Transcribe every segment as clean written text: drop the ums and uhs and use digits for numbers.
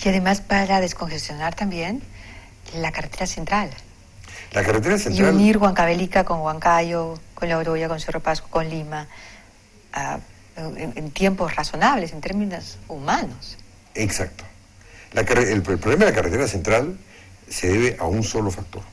Y además para descongestionar también la carretera central. La carretera central... Y unir Huancavelica con Huancayo, con La Oroya, con Cerro Pasco, con Lima, en tiempos razonables, en términos humanos. Exacto. El problema de la carretera central se debe a un solo factor,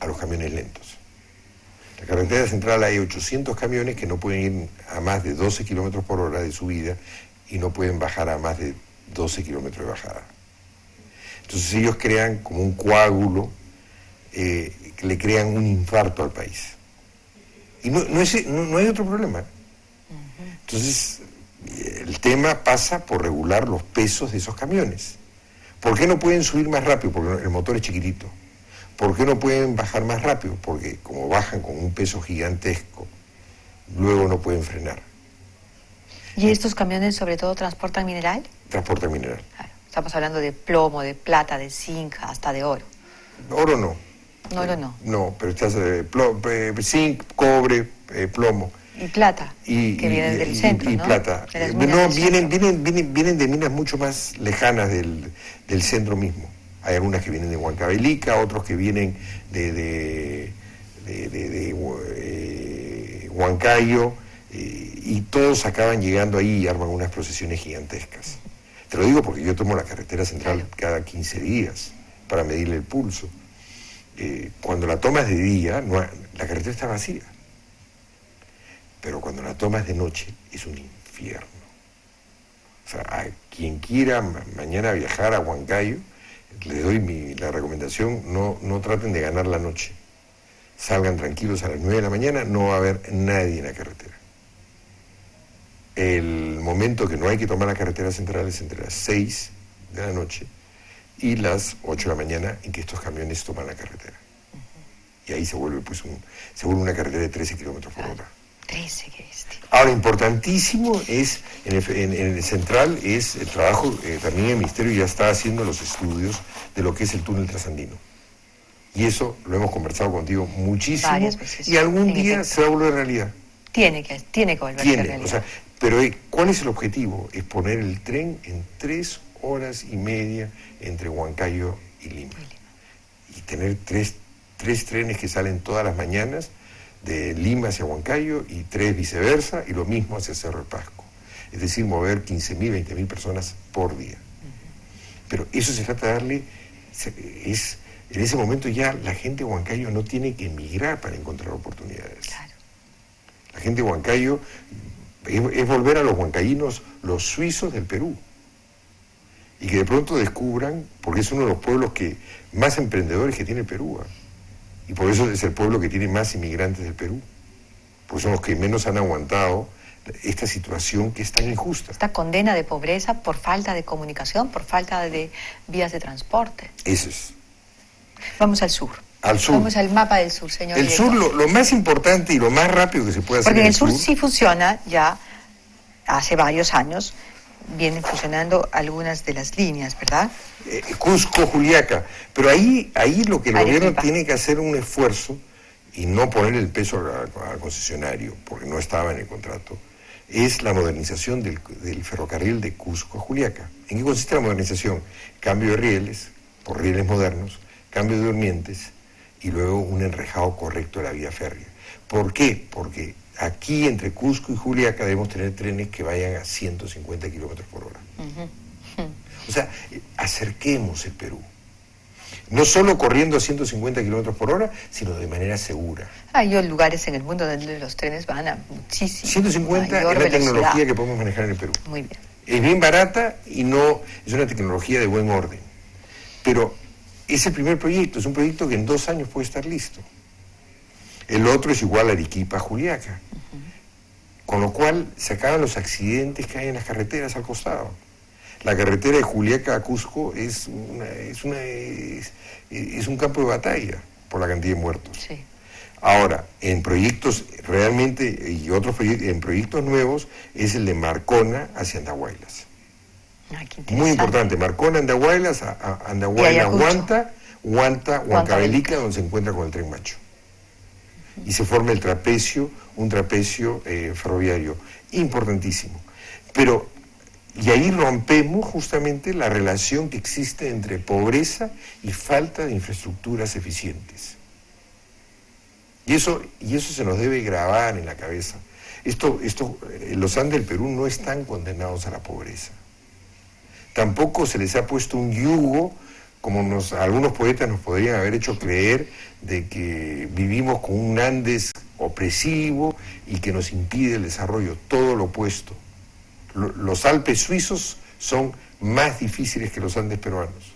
a los camiones lentos. En la carretera central hay 800 camiones que no pueden ir a más de 12 kilómetros por hora de subida y no pueden bajar a más de 12 kilómetros de bajada. Entonces ellos crean como un coágulo, que le crean un infarto al país. Y no hay otro problema. Entonces, el tema pasa por regular los pesos de esos camiones. ¿Por qué no pueden subir más rápido? Porque el motor es chiquitito. ¿Por qué no pueden bajar más rápido? Porque como bajan con un peso gigantesco, luego no pueden frenar. ¿Y estos camiones sobre todo transportan mineral? Transportan mineral. Claro. Estamos hablando de plomo, de plata, de zinc, hasta de oro. Oro no. Oro no. No, pero estás zinc, cobre, plomo. Y plata, que vienen del centro, y ¿no? plata. No, vienen de minas mucho más lejanas del centro mismo. Hay algunas que vienen de Huancavelica, otros que vienen de Huancayo, y todos acaban llegando ahí y arman unas procesiones gigantescas. Te lo digo porque yo tomo la carretera central cada 15 días para medirle el pulso. Cuando la tomas de día, la carretera está vacía. Pero cuando la tomas de noche, es un infierno. O sea, a quien quiera mañana viajar a Huancayo, le doy la recomendación, no traten de ganar la noche. Salgan tranquilos a las 9 de la mañana, no va a haber nadie en la carretera. El momento que no hay que tomar la carretera central es entre las 6 de la noche y las 8 de la mañana, en que estos camiones toman la carretera. Y ahí se vuelve una carretera de 13 kilómetros por hora. 13, qué bestia. Ahora, importantísimo es, en el central, es el trabajo, también el Ministerio ya está haciendo los estudios de lo que es el túnel trasandino. Y eso lo hemos conversado contigo muchísimo. Varias veces. Y algún día se va a volver realidad. Tiene que volverse realidad. O sea, pero ¿cuál es el objetivo? Es poner el tren en 3 horas y media entre Huancayo y Lima. Y tener tres trenes que salen todas las mañanas de Lima hacia Huancayo y 3 viceversa, y lo mismo hacia Cerro de Pasco. Es decir, mover 15.000, 20.000 personas por día. Pero eso se trata de darle, en ese momento ya la gente de Huancayo no tiene que emigrar para encontrar oportunidades. Claro. La gente de Huancayo es volver a los huancayinos, los suizos del Perú. Y que de pronto descubran, porque es uno de los pueblos más emprendedores que tiene el Perú. Y por eso es el pueblo que tiene más inmigrantes del Perú. Porque son los que menos han aguantado esta situación que es tan injusta. Esta condena de pobreza por falta de comunicación, por falta de vías de transporte. Eso es. Vamos al sur. Al sur. Vamos al mapa del sur, señor. El sur, lo más importante y lo más rápido que se puede hacer. Porque en el sur sí funciona ya hace varios años. Vienen funcionando algunas de las líneas, ¿verdad? Cusco, Juliaca. Pero ahí lo que el gobierno tiene que hacer un esfuerzo y no poner el peso al concesionario, porque no estaba en el contrato, es la modernización del ferrocarril de Cusco a Juliaca. ¿En qué consiste la modernización? Cambio de rieles, por rieles modernos, cambio de durmientes y luego un enrejado correcto de la vía férrea. ¿Por qué? Porque aquí entre Cusco y Juliaca debemos tener trenes que vayan a 150 kilómetros por hora. O sea, acerquemos el Perú. No solo corriendo a 150 kilómetros por hora, sino de manera segura. Hay lugares en el mundo donde los trenes van a muchísimo 150 es la tecnología que podemos manejar en el Perú. Muy bien. Es bien barata y no es una tecnología de buen orden. Pero es el primer proyecto, es un proyecto que en 2 años puede estar listo. El otro es igual a Arequipa, Juliaca. Con lo cual se acaban los accidentes que hay en las carreteras al costado. La carretera de Juliaca a Cusco es un campo de batalla por la cantidad de muertos. Sí. Ahora, en proyectos realmente, y otros proyectos, en proyectos nuevos, es el de Marcona hacia Andahuaylas. Muy importante, Marcona, Andahuaylas, Andahuaylas, Huancavelica, donde se encuentra con el Tren Macho. Y se forma un trapecio ferroviario importantísimo. Pero Y ahí rompemos justamente la relación que existe entre pobreza y falta de infraestructuras eficientes. Y eso se nos debe grabar en la cabeza. Los Andes del Perú no están condenados a la pobreza. Tampoco se les ha puesto un yugo, como algunos poetas nos podrían haber hecho creer, de que vivimos con un Andes opresivo y que nos impide el desarrollo. Todo lo opuesto. Los Alpes suizos son más difíciles que los Andes peruanos.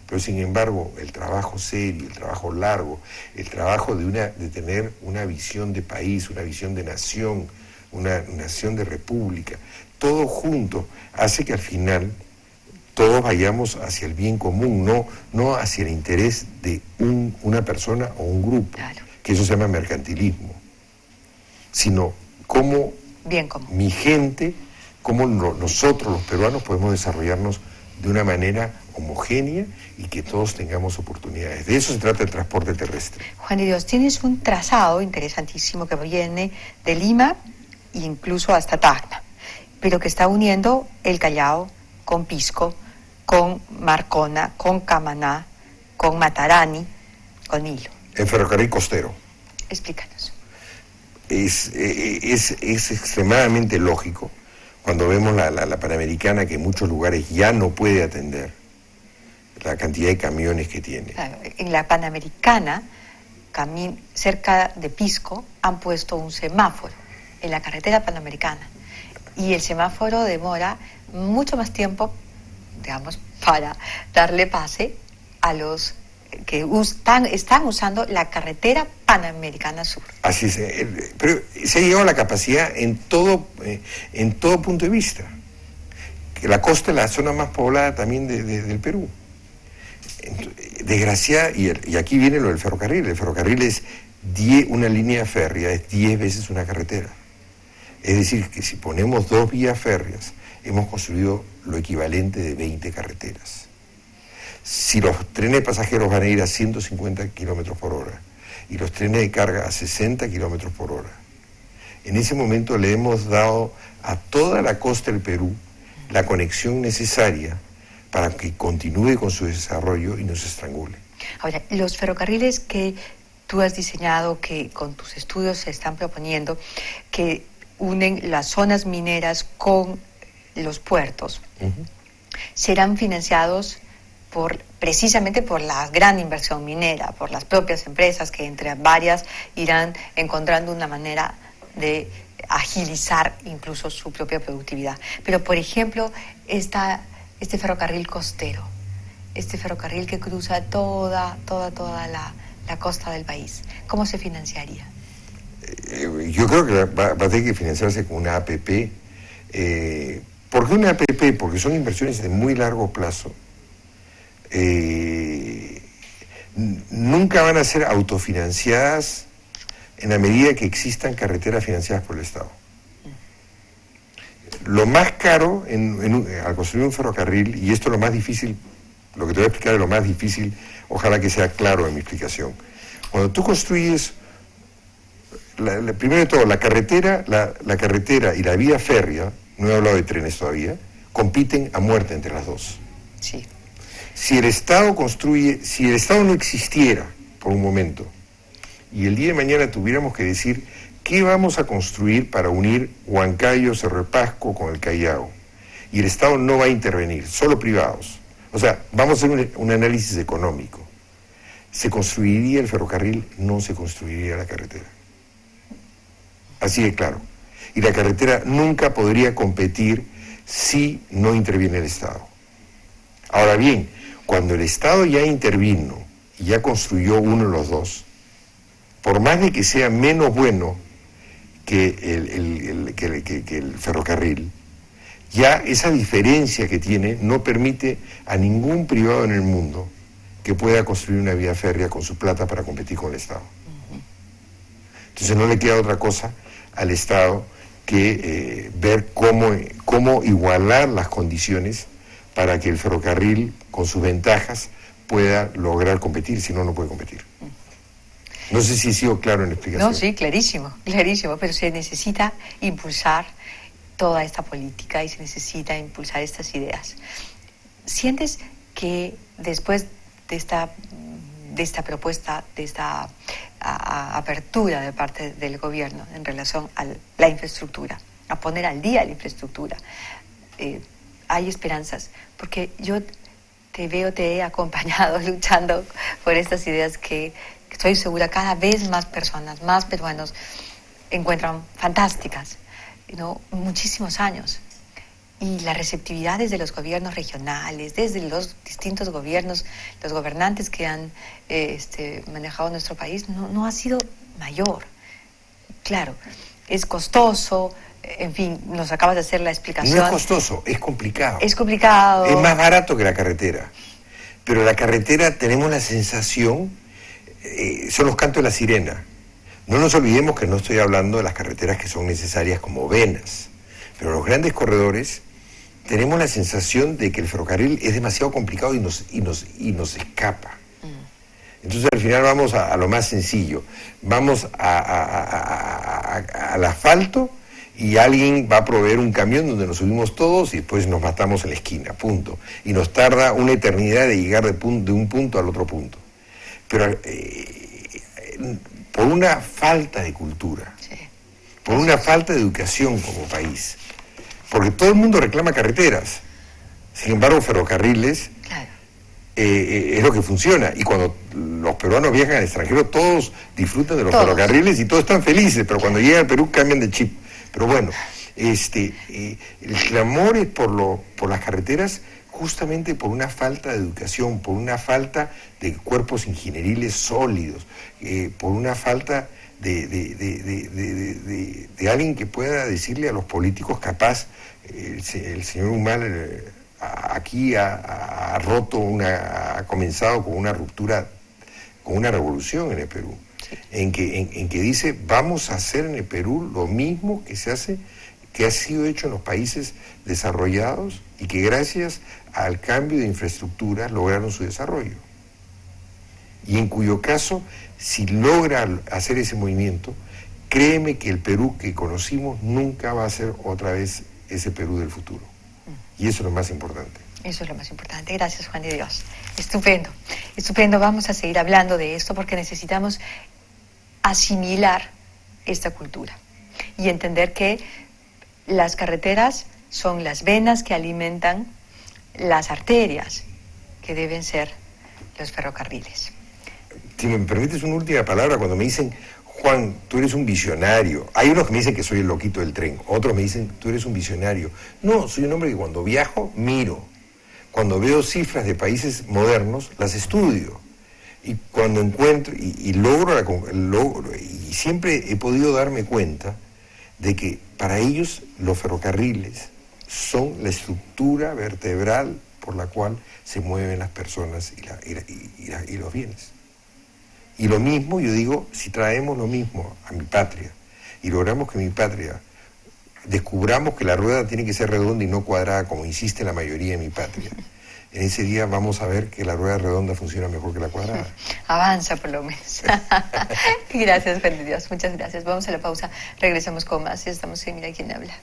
Pero sin embargo, el trabajo serio, el trabajo largo, el trabajo de tener una visión de país, una visión de nación, una nación de república, todo junto hace que al final todos vayamos hacia el bien común, no hacia el interés de una persona o un grupo, claro, que eso se llama mercantilismo, sino cómo bien común. Mi gente, cómo nosotros los peruanos podemos desarrollarnos de una manera homogénea y que todos tengamos oportunidades. De eso se trata el transporte terrestre. Juan de Dios, tienes un trazado interesantísimo que viene de Lima e incluso hasta Tacna, pero que está uniendo el Callao con Pisco, con Marcona, con Camaná, con Matarani, con Hilo. El ferrocarril costero. Explícanos. Es extremadamente lógico cuando vemos la Panamericana, que en muchos lugares ya no puede atender la cantidad de camiones que tiene. En la Panamericana, cerca de Pisco, han puesto un semáforo en la carretera Panamericana. Y el semáforo demora mucho más tiempo, digamos, para darle pase a los que están usando la carretera Panamericana Sur. Así es, pero se ha llegado a la capacidad en todo punto de vista. Que la costa es la zona más poblada también del Perú. Desgraciada, y aquí viene lo del ferrocarril. El ferrocarril es una línea férrea, es 10 veces una carretera. Es decir, que si ponemos 2 vías férreas, hemos construido lo equivalente de 20 carreteras. Si los trenes pasajeros van a ir a 150 kilómetros por hora y los trenes de carga a 60 kilómetros por hora, en ese momento le hemos dado a toda la costa del Perú la conexión necesaria para que continúe con su desarrollo y no se estrangule. Ahora, los ferrocarriles que tú has diseñado, que con tus estudios se están proponiendo, que unen las zonas mineras con los puertos, serán financiados precisamente por la gran inversión minera, por las propias empresas que entre varias irán encontrando una manera de agilizar incluso su propia productividad. Pero, por ejemplo, este ferrocarril costero, este ferrocarril que cruza toda la costa del país, ¿cómo se financiaría? Yo creo que va a tener que financiarse con una APP. ¿Por qué una APP? Porque son inversiones de muy largo plazo. Nunca van a ser autofinanciadas en la medida que existan carreteras financiadas por el Estado. Lo más caro al construir un ferrocarril, y esto es lo más difícil, lo que te voy a explicar es lo más difícil, ojalá que sea claro en mi explicación. Cuando tú construyes, primero de todo, la carretera y la vía férrea, no he hablado de trenes todavía, compiten a muerte entre las dos. Sí. Si el Estado no existiera por un momento, y el día de mañana tuviéramos que decir qué vamos a construir para unir Huancayo, Cerro de Pasco con el Callao, y el Estado no va a intervenir, solo privados. O sea, vamos a hacer un análisis económico. ¿Se construiría el ferrocarril? No se construiría la carretera. Así de claro. Y la carretera nunca podría competir si no interviene el Estado. Ahora bien, cuando el Estado ya intervino y ya construyó uno de los dos, por más de que sea menos bueno que el ferrocarril, ya esa diferencia que tiene no permite a ningún privado en el mundo que pueda construir una vía férrea con su plata para competir con el Estado. Entonces no le queda otra cosa al Estado que ver cómo igualar las condiciones para que el ferrocarril, con sus ventajas, pueda lograr competir, si no, no puede competir. No sé si he sido claro en la explicación. No, sí, clarísimo, pero se necesita impulsar toda esta política y se necesita impulsar estas ideas. ¿Sientes que después de esta propuesta, de esta apertura de parte del gobierno en relación a la infraestructura, a poner al día la infraestructura, hay esperanzas? Porque yo te he acompañado luchando por estas ideas que estoy segura cada vez más personas, más peruanos encuentran fantásticas, ¿no? Muchísimos años. Y la receptividad desde los gobiernos regionales, desde los distintos gobiernos, los gobernantes que han manejado nuestro país, no ha sido mayor. Claro, es costoso, en fin, nos acabas de hacer la explicación. No es costoso, es complicado. Es complicado. Es más barato que la carretera. Pero la carretera tenemos la sensación, son los cantos de la sirena. No nos olvidemos que no estoy hablando de las carreteras que son necesarias como venas. Pero los grandes corredores tenemos la sensación de que el ferrocarril es demasiado complicado y nos escapa. Entonces al final vamos a lo más sencillo. Vamos al asfalto y alguien va a proveer un camión donde nos subimos todos y después nos matamos en la esquina, punto. Y nos tarda una eternidad de llegar de un punto al otro punto. Pero por una falta de cultura, sí, por una falta de educación como país, porque todo el mundo reclama carreteras, sin embargo ferrocarriles, claro, es lo que funciona, y cuando los peruanos viajan al extranjero todos disfrutan de los ferrocarriles y todos están felices, pero cuando llegan al Perú cambian de chip. Pero bueno, el clamor es por las carreteras justamente por una falta de educación, por una falta de cuerpos ingenieriles sólidos, por una falta de alguien que pueda decirle a los políticos capaz. El señor Humala aquí ha comenzado con una ruptura, con una revolución en el Perú, sí, en que dice vamos a hacer en el Perú lo mismo que ha sido hecho en los países desarrollados y que gracias al cambio de infraestructura lograron su desarrollo. Y en cuyo caso, si logra hacer ese movimiento, créeme que el Perú que conocimos nunca va a ser otra vez ese Perú del futuro. Y eso es lo más importante. Eso es lo más importante. Gracias, Juan de Dios. Estupendo, estupendo. Vamos a seguir hablando de esto porque necesitamos asimilar esta cultura y entender que las carreteras son las venas que alimentan las arterias, que deben ser los ferrocarriles. Si me permites una última palabra, cuando me dicen, Juan, tú eres un visionario. Hay unos que me dicen que soy el loquito del tren, otros me dicen, tú eres un visionario. No, soy un hombre que cuando viajo, miro. Cuando veo cifras de países modernos, las estudio. Y cuando encuentro, y logro, y siempre he podido darme cuenta de que para ellos los ferrocarriles son la estructura vertebral por la cual se mueven las personas y los bienes. Y lo mismo, yo digo, si traemos lo mismo a mi patria y logramos que mi patria descubramos que la rueda tiene que ser redonda y no cuadrada como insiste la mayoría de mi patria, en ese día vamos a ver que la rueda redonda funciona mejor que la cuadrada. Avanza por lo menos. Gracias, Juan de Dios, muchas gracias. Vamos a la pausa, regresamos con más y estamos en Mira quién habla.